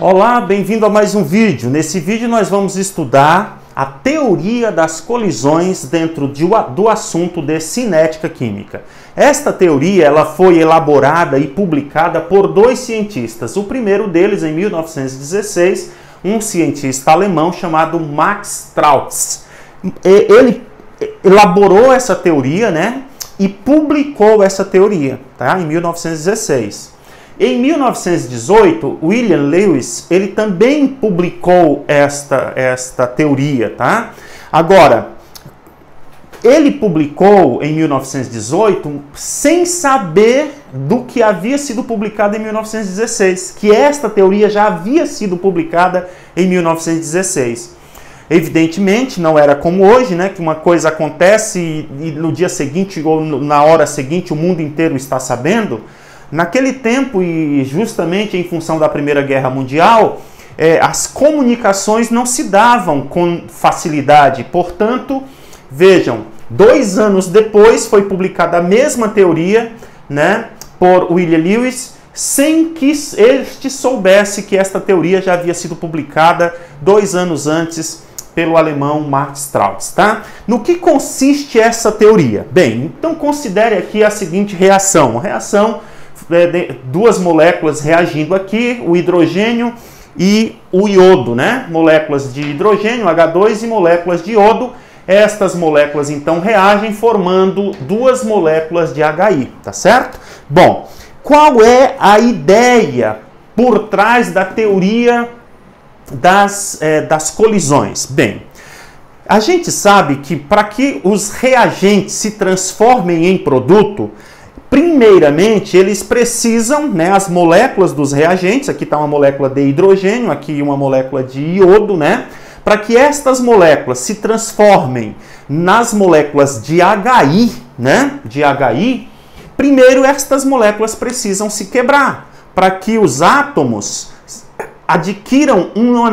Olá, bem-vindo a mais um vídeo. Nesse vídeo nós vamos estudar a teoria das colisões dentro do assunto de cinética química. Esta teoria ela foi elaborada e publicada por dois cientistas. O primeiro deles, em 1916, um cientista alemão chamado Max Strauss. Ele elaborou essa teoria, né, e publicou essa teoria, tá, em 1916. Em 1918, William Lewis, ele também publicou esta teoria, tá? Agora, ele publicou em 1918 sem saber do que havia sido publicado em 1916, que esta teoria já havia sido publicada em 1916. Evidentemente, não era como hoje, né, que uma coisa acontece e no dia seguinte ou na hora seguinte o mundo inteiro está sabendo. Naquele tempo, e justamente em função da Primeira Guerra Mundial, as comunicações não se davam com facilidade. Portanto, vejam, 2 anos depois foi publicada a mesma teoria, né, por William Lewis, sem que este soubesse que esta teoria já havia sido publicada 2 anos antes pelo alemão Max Strauss, tá? No que consiste essa teoria? Bem, então considere aqui a seguinte reação. Duas moléculas reagindo aqui, o hidrogênio e o iodo, né? Moléculas de hidrogênio, H2, e moléculas de iodo. Estas moléculas então reagem formando duas moléculas de HI, tá certo? Bom, qual é a ideia por trás da teoria das colisões? Bem, a gente sabe que para que os reagentes se transformem em produto, primeiramente, eles precisam, né, as moléculas dos reagentes, aqui está uma molécula de hidrogênio, aqui uma molécula de iodo, né? Para que estas moléculas se transformem nas moléculas de HI, né, de HI, primeiro estas moléculas precisam se quebrar, para que os átomos adquiram um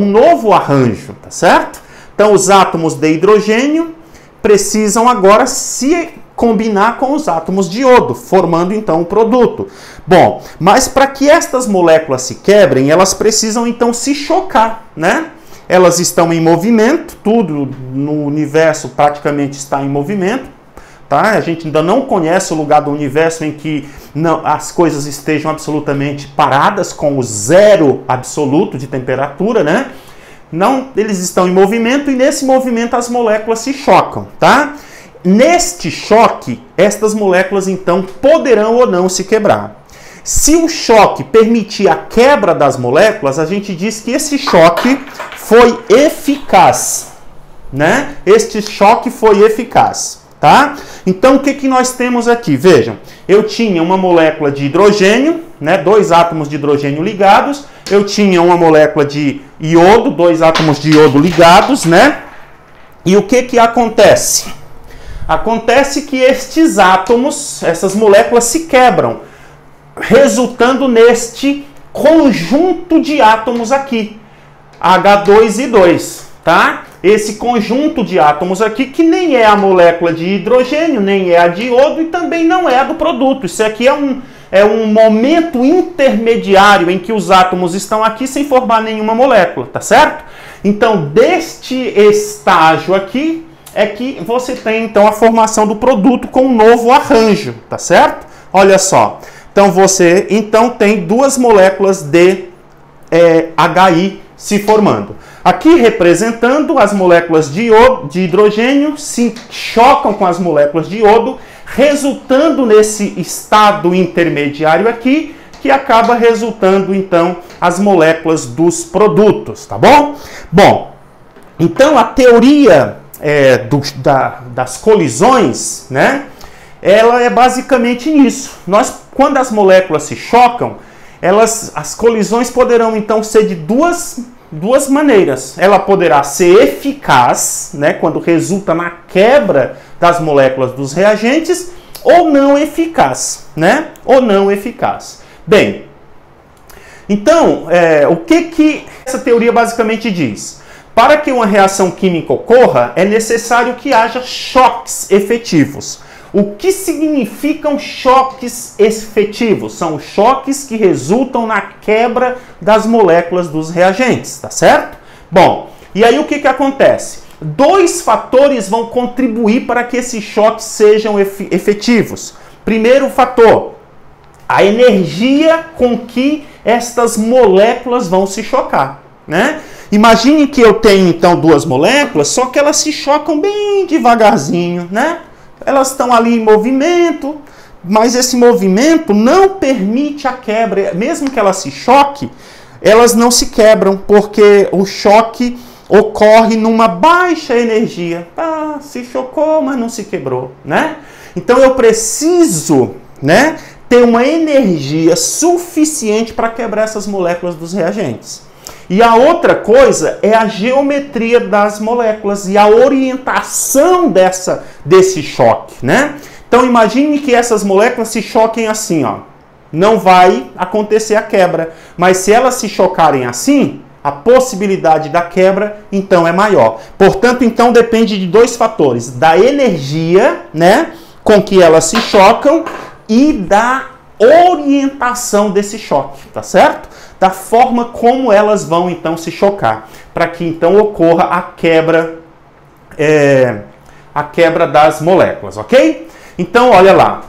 novo arranjo, tá certo? Então, os átomos de hidrogênio precisam agora se combinar com os átomos de iodo, formando então o produto. Bom, mas para que estas moléculas se quebrem, elas precisam então se chocar, né? Elas estão em movimento, tudo no universo praticamente está em movimento, tá? A gente ainda não conhece o lugar do universo em que as coisas estejam absolutamente paradas, com o zero absoluto de temperatura, né? Não, eles estão em movimento e nesse movimento as moléculas se chocam, tá? Neste choque, estas moléculas então poderão ou não se quebrar. Se o choque permitir a quebra das moléculas, a gente diz que esse choque foi eficaz, né? Este choque foi eficaz, tá? Então o que nós temos aqui? Vejam, eu tinha uma molécula de hidrogênio, né? 2 átomos de hidrogênio ligados, eu tinha uma molécula de iodo, 2 átomos de iodo ligados, né? E o que acontece? Acontece que estes átomos, essas moléculas se quebram, resultando neste conjunto de átomos aqui, H2 e 2, tá? Esse conjunto de átomos aqui, que nem é a molécula de hidrogênio, nem é a de iodo e também não é a do produto. Isso aqui é um momento intermediário em que os átomos estão aqui sem formar nenhuma molécula, tá certo? Então, deste estágio aqui, é que você tem então a formação do produto com um novo arranjo, tá certo? Olha só, então você tem duas moléculas de HI se formando. Aqui representando as moléculas de hidrogênio se chocam com as moléculas de iodo, resultando nesse estado intermediário aqui, que acaba resultando então as moléculas dos produtos, tá bom? Bom, então a teoria das colisões, né? Ela é basicamente isso. Quando as moléculas se chocam, as colisões poderão então ser de duas maneiras. Ela poderá ser eficaz, né? Quando resulta na quebra das moléculas dos reagentes, ou não eficaz, né? Ou não eficaz. Bem, então o que essa teoria basicamente diz? Para que uma reação química ocorra, é necessário que haja choques efetivos. O que significam choques efetivos? São choques que resultam na quebra das moléculas dos reagentes, tá certo? Bom, e aí o que acontece? Dois fatores vão contribuir para que esses choques sejam efetivos. Primeiro fator, a energia com que estas moléculas vão se chocar, né? Imagine que eu tenho então duas moléculas, só que elas se chocam bem devagarzinho, né? Elas estão ali em movimento, mas esse movimento não permite a quebra. Mesmo que elas se choquem, elas não se quebram, porque o choque ocorre numa baixa energia. Ah, se chocou, mas não se quebrou, né? Então eu preciso, né, ter uma energia suficiente para quebrar essas moléculas dos reagentes. E a outra coisa é a geometria das moléculas e a orientação desse choque, né? Então imagine que essas moléculas se choquem assim, ó. Não vai acontecer a quebra, mas se elas se chocarem assim, a possibilidade da quebra então é maior. Portanto, então depende de dois fatores: da energia, né, com que elas se chocam e da orientação desse choque, tá certo? Da forma como elas vão então se chocar, para que então ocorra a quebra das moléculas, ok? Então, olha lá.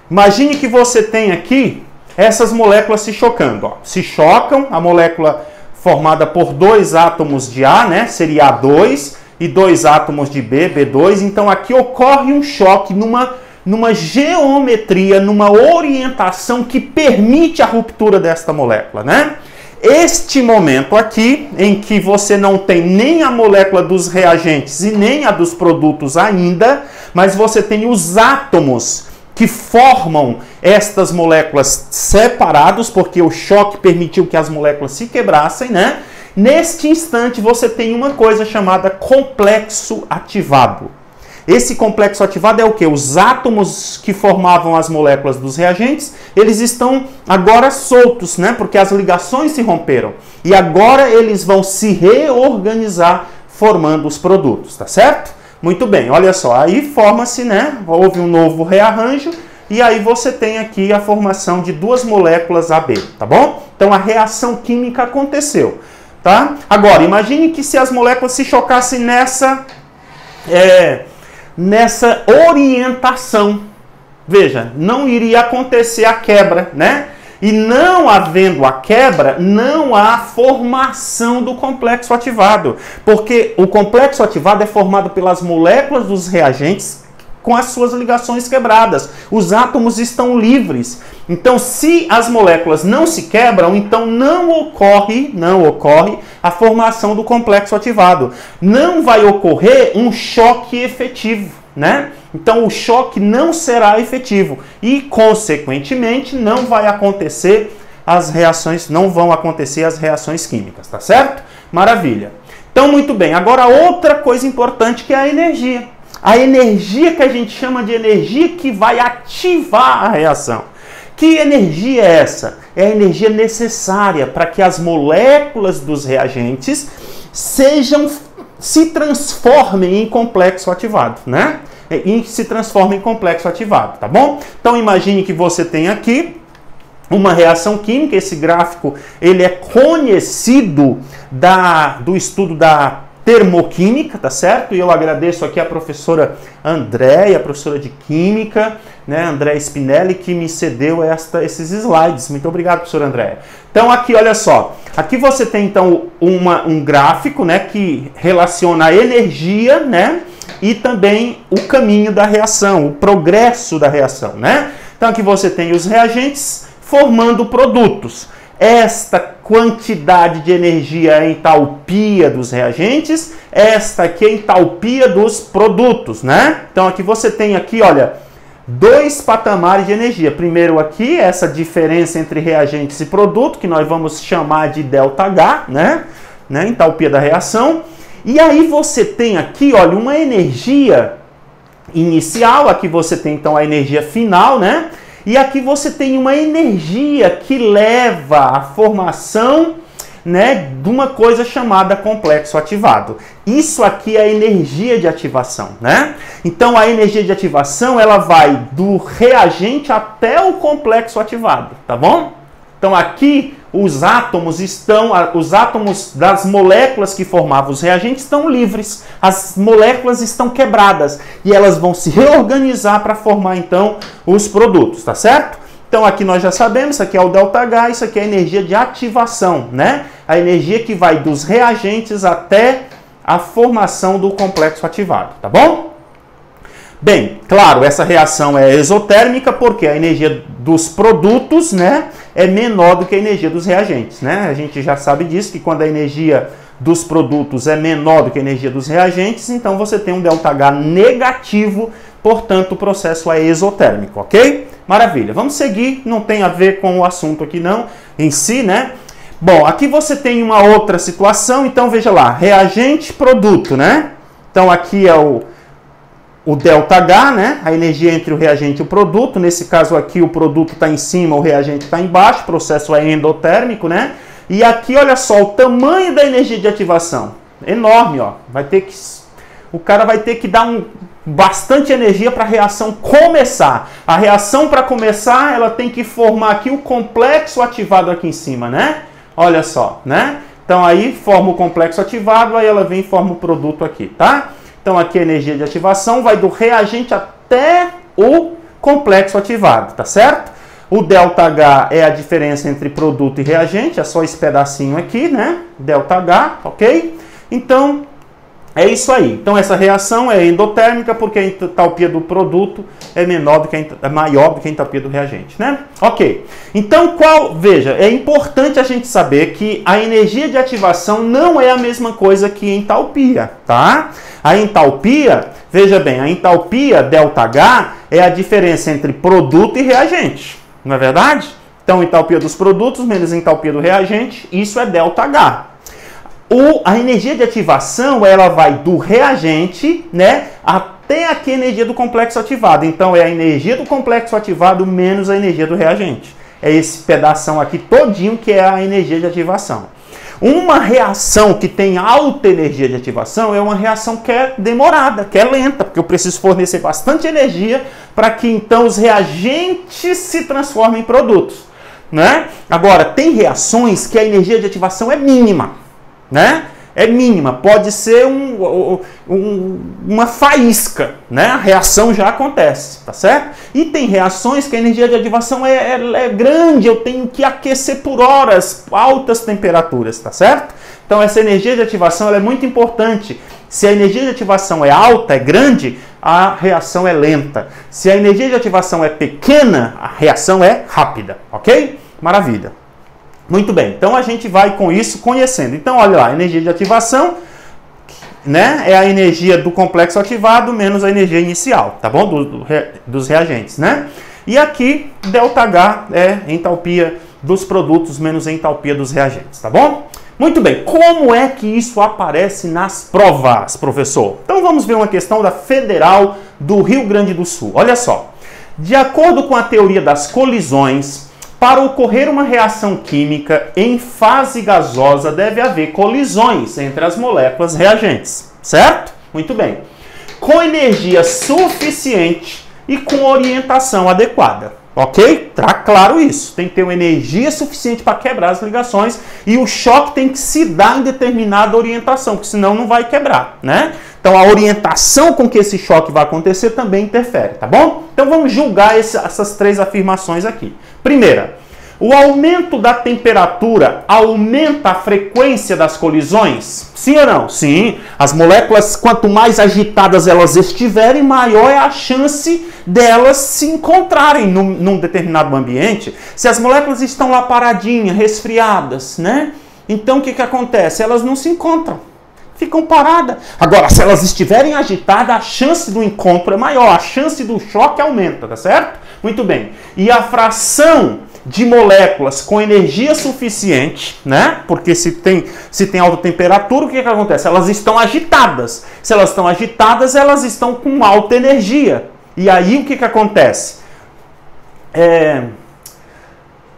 Imagine que você tem aqui essas moléculas se chocando, ó. Se chocam, a molécula formada por dois átomos de A, né, seria A2, e dois átomos de B, B2. Então aqui ocorre um choque numa geometria, numa orientação que permite a ruptura desta molécula, né? Este momento aqui, em que você não tem nem a molécula dos reagentes e nem a dos produtos ainda, mas você tem os átomos que formam estas moléculas separados, porque o choque permitiu que as moléculas se quebrassem, né? Neste instante você tem uma coisa chamada complexo ativado. Esse complexo ativado é o quê? Os átomos que formavam as moléculas dos reagentes, eles estão agora soltos, né? Porque as ligações se romperam. E agora eles vão se reorganizar formando os produtos, tá certo? Muito bem, olha só, aí forma-se, né? Houve um novo rearranjo e aí você tem aqui a formação de duas moléculas AB, tá bom? Então a reação química aconteceu, tá? Agora, imagine que se as moléculas se chocassem nessa orientação, veja, não iria acontecer a quebra, né? E não havendo a quebra, não há formação do complexo ativado, porque o complexo ativado é formado pelas moléculas dos reagentes com as suas ligações quebradas. Os átomos estão livres. Então, se as moléculas não se quebram, então não ocorre a formação do complexo ativado. Não vai ocorrer um choque efetivo, né? Então o choque não será efetivo e, consequentemente, não vai acontecer as reações, não vão acontecer as reações químicas, tá certo? Maravilha. Então, muito bem. Agora, outra coisa importante que é a energia. A energia que a gente chama de energia que vai ativar a reação. Que energia é essa? É a energia necessária para que as moléculas dos reagentes se transformem em complexo ativado, né? E se transforma em complexo ativado, tá bom? Então imagine que você tem aqui uma reação química. Esse gráfico ele é conhecido do estudo da termoquímica, tá certo? E eu agradeço aqui a professora Andréia, professora de Química, né, Andréia Spinelli, que me cedeu esses slides. Muito obrigado, professora Andréia. Então aqui, olha só, aqui você tem então um gráfico, né, que relaciona a energia, né, e também o caminho da reação, o progresso da reação, né? Então aqui você tem os reagentes formando produtos. Esta quantidade de energia é a entalpia dos reagentes, esta aqui é a entalpia dos produtos, né? Então aqui você tem aqui, olha, dois patamares de energia. Primeiro aqui, essa diferença entre reagentes e produto, que nós vamos chamar de ΔH, né? Entalpia da reação. E aí você tem aqui, olha, uma energia inicial, aqui você tem então a energia final, né? E aqui você tem uma energia que leva à formação né, de uma coisa chamada complexo ativado. Isso aqui é a energia de ativação, né? Então a energia de ativação ela vai do reagente até o complexo ativado, tá bom? Então aqui os átomos das moléculas que formavam os reagentes estão livres. As moléculas estão quebradas e elas vão se reorganizar para formar então os produtos, tá certo? Então aqui nós já sabemos, isso aqui é o ΔH, isso aqui é a energia de ativação, né? A energia que vai dos reagentes até a formação do complexo ativado, tá bom? Bem, claro, essa reação é exotérmica porque a energia dos produtos, né, é menor do que a energia dos reagentes, né? A gente já sabe disso, que quando a energia dos produtos é menor do que a energia dos reagentes, então você tem um ΔH negativo, portanto o processo é exotérmico, ok? Maravilha, vamos seguir, não tem a ver com o assunto aqui não, em si, né? Bom, aqui você tem uma outra situação, então veja lá, reagente, produto, né? Então aqui é o ΔH, né? A energia entre o reagente e o produto. Nesse caso aqui o produto está em cima, o reagente está embaixo, o processo é endotérmico, né? E aqui, olha só, o tamanho da energia de ativação. Enorme, ó. O cara vai ter que dar bastante energia para a reação começar. A reação para começar, ela tem que formar aqui o complexo ativado aqui em cima, né? Olha só, né? Então aí forma o complexo ativado, aí ela vem e forma o produto aqui, tá? Então aqui a energia de ativação vai do reagente até o complexo ativado, tá certo? O ΔH é a diferença entre produto e reagente, é só esse pedacinho aqui, né? ΔH, ok? Então é isso aí. Então essa reação é endotérmica porque a entalpia do produto é maior do que a entalpia do reagente, né? Ok. Então veja, é importante a gente saber que a energia de ativação não é a mesma coisa que entalpia, tá? A entalpia, veja bem, a entalpia ΔH é a diferença entre produto e reagente, não é verdade? Então entalpia dos produtos menos entalpia do reagente, isso é ΔH. A energia de ativação, ela vai do reagente, né, até aqui a energia do complexo ativado. Então, é a energia do complexo ativado menos a energia do reagente. É esse pedação aqui todinho que é a energia de ativação. Uma reação que tem alta energia de ativação é uma reação que é demorada, que é lenta, porque eu preciso fornecer bastante energia para que, então, os reagentes se transformem em produtos, né? Agora, tem reações que a energia de ativação é mínima. Né? É mínima, pode ser uma faísca, né? A reação já acontece, tá certo? E tem reações que a energia de ativação é grande, eu tenho que aquecer por horas, altas temperaturas, tá certo? Então essa energia de ativação ela é muito importante. Se a energia de ativação é alta, é grande, a reação é lenta. Se a energia de ativação é pequena, a reação é rápida, ok? Maravilha. Muito bem, então a gente vai com isso conhecendo. Então, olha lá, a energia de ativação, né, é a energia do complexo ativado menos a energia inicial, tá bom? Dos reagentes, né? E aqui, ΔH é entalpia dos produtos menos a entalpia dos reagentes, tá bom? Muito bem, como é que isso aparece nas provas, professor? Então vamos ver uma questão da Federal do Rio Grande do Sul. Olha só, de acordo com a teoria das colisões, para ocorrer uma reação química em fase gasosa, deve haver colisões entre as moléculas reagentes, certo? Muito bem. Com energia suficiente e com orientação adequada, ok? Tá claro isso. Tem que ter uma energia suficiente para quebrar as ligações e o choque tem que se dar em determinada orientação, porque senão não vai quebrar, né? Então a orientação com que esse choque vai acontecer também interfere, tá bom? Então vamos julgar essas três afirmações aqui. Primeira, o aumento da temperatura aumenta a frequência das colisões? Sim ou não? Sim. As moléculas, quanto mais agitadas elas estiverem, maior é a chance delas se encontrarem num determinado ambiente. Se as moléculas estão lá paradinhas, resfriadas, né? Então o que acontece? Elas não se encontram. Ficam paradas. Agora, se elas estiverem agitadas, a chance do encontro é maior, a chance do choque aumenta, tá certo? Muito bem. E a fração de moléculas com energia suficiente, né? Porque se tem alta temperatura, o que acontece? Elas estão agitadas. Se elas estão agitadas, elas estão com alta energia. E aí o que acontece?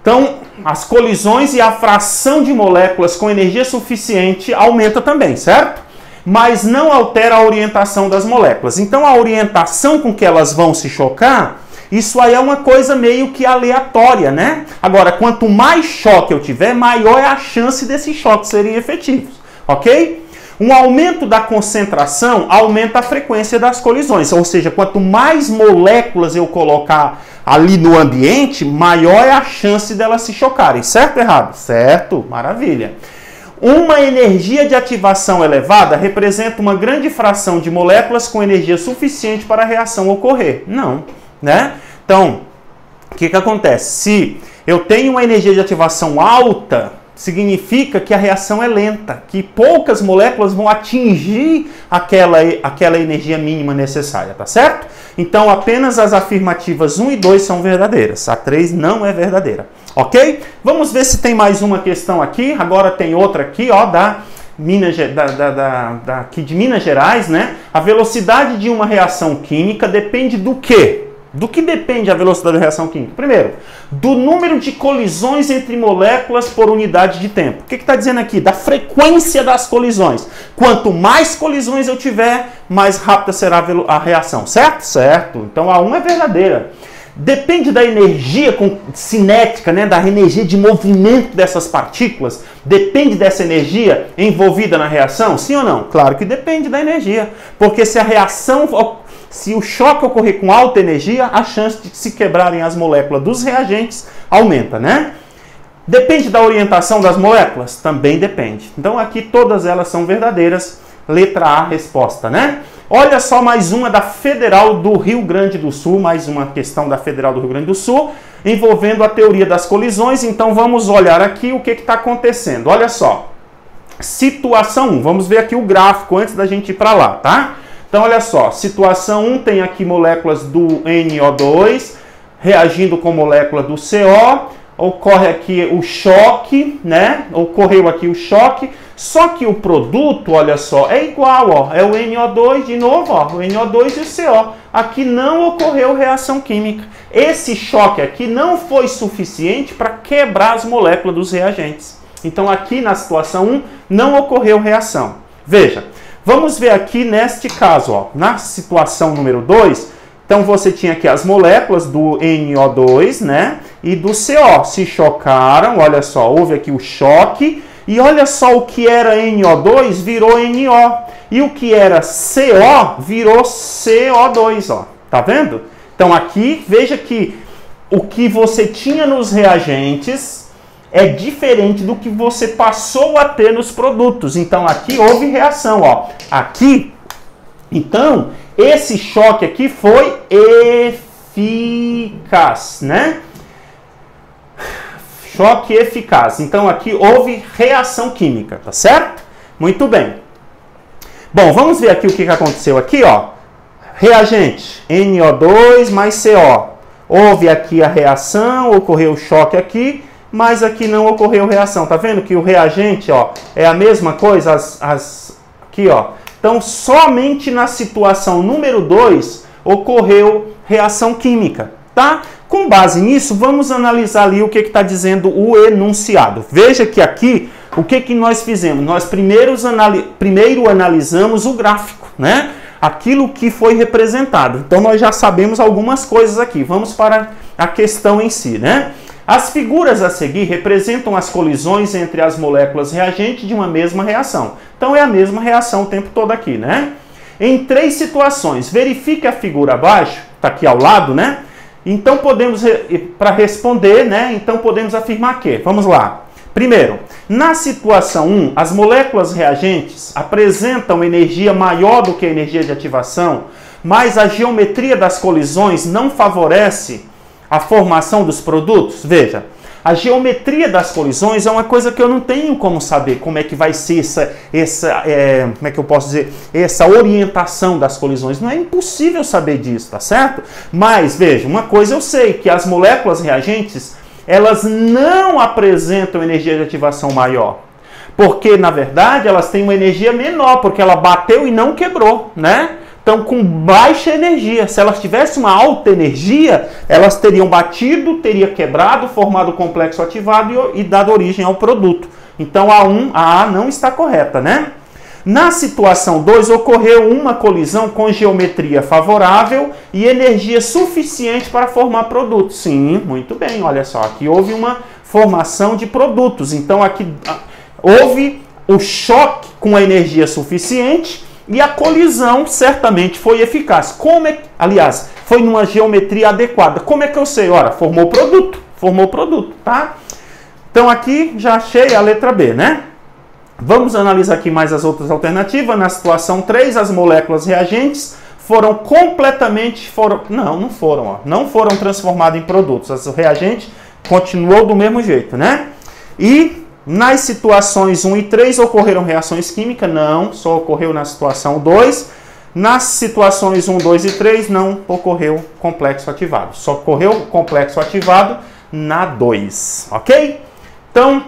Então, as colisões e a fração de moléculas com energia suficiente aumenta também, certo? Mas não altera a orientação das moléculas. Então a orientação com que elas vão se chocar, isso aí é uma coisa meio que aleatória, né? Agora, quanto mais choque eu tiver, maior é a chance desses choques serem efetivos, ok? Um aumento da concentração aumenta a frequência das colisões, ou seja, quanto mais moléculas eu colocar ali no ambiente, maior é a chance delas se chocarem. Certo ou errado? Certo, maravilha. Uma energia de ativação elevada representa uma grande fração de moléculas com energia suficiente para a reação ocorrer. Não, né? Então, o que acontece? Se eu tenho uma energia de ativação alta, significa que a reação é lenta, que poucas moléculas vão atingir aquela energia mínima necessária, tá certo? Então, apenas as afirmativas 1 e 2 são verdadeiras. A 3 não é verdadeira, ok? Vamos ver se tem mais uma questão aqui. Agora tem outra aqui, ó, aqui de Minas Gerais, né? A velocidade de uma reação química depende do quê? Do que depende a velocidade da reação química? Primeiro, do número de colisões entre moléculas por unidade de tempo. O que está dizendo aqui? Da frequência das colisões. Quanto mais colisões eu tiver, mais rápida será a reação. Certo? Certo. Então a 1 é verdadeira. Depende da energia cinética, né? Da energia de movimento dessas partículas. Depende dessa energia envolvida na reação? Sim ou não? Claro que depende da energia. Porque se o choque ocorrer com alta energia, a chance de se quebrarem as moléculas dos reagentes aumenta, né? Depende da orientação das moléculas? Também depende. Então aqui todas elas são verdadeiras. Letra A, resposta, né? Olha só mais uma da Federal do Rio Grande do Sul, mais uma questão da Federal do Rio Grande do Sul, envolvendo a teoria das colisões. Então vamos olhar aqui o que está acontecendo. Olha só. Situação 1. Vamos ver aqui o gráfico antes da gente ir para lá, tá? Então, olha só, situação 1 tem aqui moléculas do NO2 reagindo com molécula do CO, ocorre aqui o choque, né? Ocorreu aqui o choque, só que o produto, olha só, é igual, ó, é o NO2 de novo, ó, o NO2 e o CO. Aqui não ocorreu reação química. Esse choque aqui não foi suficiente para quebrar as moléculas dos reagentes. Então, aqui na situação 1 não ocorreu reação. Veja. Vamos ver aqui neste caso, ó, na situação número 2, então você tinha aqui as moléculas do NO2, né, e do CO, se chocaram, olha só, houve aqui o choque, e olha só o que era NO2 virou NO, e o que era CO virou CO2, ó, tá vendo? Então aqui, veja que o que você tinha nos reagentes é diferente do que você passou a ter nos produtos. Então, aqui houve reação, ó. Aqui, então, esse choque aqui foi eficaz, né? Choque eficaz. Então, aqui houve reação química, tá certo? Muito bem. Bom, vamos ver aqui o que aconteceu aqui, ó. Reagente, NO2 mais CO. Houve aqui a reação, ocorreu o choque aqui, mas aqui não ocorreu reação. Tá vendo que o reagente, ó, é a mesma coisa? Aqui, ó. Então, somente na situação número 2 ocorreu reação química, tá? Com base nisso, vamos analisar ali o que está dizendo o enunciado. Veja que aqui, o que nós fizemos? Nós primeiro analisamos o gráfico, né? Aquilo que foi representado. Então, nós já sabemos algumas coisas aqui. Vamos para a questão em si, né? As figuras a seguir representam as colisões entre as moléculas reagentes de uma mesma reação. Então, é a mesma reação o tempo todo aqui, né? Em 3 situações, verifique a figura abaixo, está aqui ao lado, né? Então, para responder, né? Então, podemos afirmar que, vamos lá. Primeiro, na situação 1, as moléculas reagentes apresentam energia maior do que a energia de ativação, mas a geometria das colisões não favorece a formação dos produtos. Veja, a geometria das colisões é uma coisa que eu não tenho como saber como é que vai ser como é que eu posso dizer, essa orientação das colisões. Não é impossível saber disso, tá certo? Mas, veja, uma coisa eu sei, que as moléculas reagentes, elas não apresentam energia de ativação maior. Porque, na verdade, elas têm uma energia menor, porque ela bateu e não quebrou, né? estão com baixa energia. Se elas tivessem uma alta energia, elas teriam batido, teria quebrado, formado o complexo ativado e dado origem ao produto. Então a A não está correta, né? Na situação 2, ocorreu uma colisão com geometria favorável e energia suficiente para formar produto. Sim, muito bem, olha só, aqui houve uma formação de produtos. Então aqui houve o choque com a energia suficiente e a colisão certamente foi eficaz. Aliás, foi numa geometria adequada. Como é que eu sei? Ora, formou produto, tá? Então aqui já achei a letra B, né? Vamos analisar aqui mais as outras alternativas. Na situação 3, as moléculas reagentes foram completamente... Não foram transformadas em produtos. O reagente continuou do mesmo jeito, né? E nas situações 1 e 3 ocorreram reações químicas? Não, só ocorreu na situação 2. Nas situações 1, 2 e 3 não ocorreu complexo ativado. Só ocorreu complexo ativado na 2, ok? Então,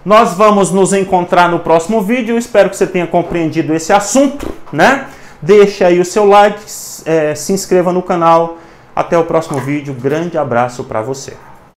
nós vamos nos encontrar no próximo vídeo. Espero que você tenha compreendido esse assunto, né? Deixe aí o seu like, se inscreva no canal. Até o próximo vídeo. Grande abraço para você.